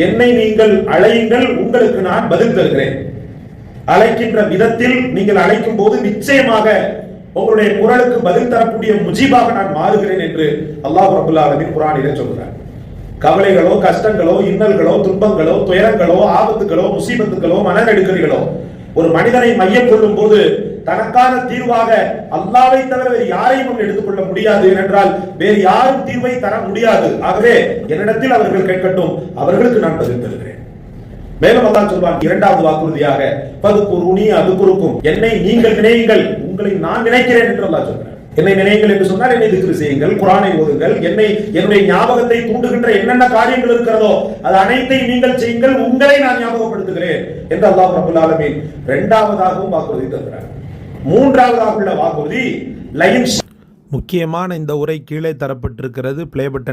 என்னை நீங்கள் அழையுங்கள், உங்களுக்கு நான் பதில் தருகிறேன். அழைக்கின்ற விதத்தில் நீங்கள் அழைக்கும் போது நிச்சயமாக உங்களுடைய குரலுக்கு பதில் தரக்கூடிய முஜீபாக நான் மாறுகிறேன் என்று அல்லாஹ் ரப்பல் ஆலமீன் குர்ஆனிலே சொல்கிறார். கவலைகளோ, கஷ்டங்களோ, இன்னல்களோ, துன்பங்களோ, துயரங்களோ, ஆபத்துகளோ, முசீபத்துகளோ, மனநெருக்கடிகளோ ஒரு மனிதனை மையம் கொள்ளும் போது தனக்கான தீர்வாக அல்லாஹ்வை தவிர வேறு யாரையும் எடுத்துக்கொள்ள முடியாது. ஏனென்றால் வேறு யாரும் தீர்வை தர முடியாது. ஆகவே என்னிடத்தில் அவர்கள் கேட்கட்டும், அவர்களுக்கு நான் பதில் தருகிறேன். மேலும் அல்லாஹ் சொல்வான் இரண்டாவது வாக்குறுதியாக, ஃபதுகுருனி அதுகுருக்கும், என்னை நீங்கள் நினையுங்கள், உங்களை நான் நினைக்கிறேன் என்று அல்லாஹ் சொல்கிறார். என்னை நினையுங்கள் என்று சொன்னால் என்னை திக்ர் செய்யுங்கள், குர்ஆனை ஓதுங்கள், என்னுடைய ஞாபகத்தை தூண்டுகின்ற என்னென்ன காரியங்கள் இருக்கிறதோ அது அனைத்தையும் நீங்கள் செய்யுங்கள், உங்களை நான் ஞாபகப்படுத்துகிறேன் என்று அல்லாஹ் ரப்பல் ஆலமீன் இரண்டாவதாகவும் வாக்குறுதி தருகிறார். மூன்றாவதாக உள்ள வாக்குறுதி லைன். முக்கியமான இந்த உரை கீழே தரப்பட்டிருக்கிறது. Play button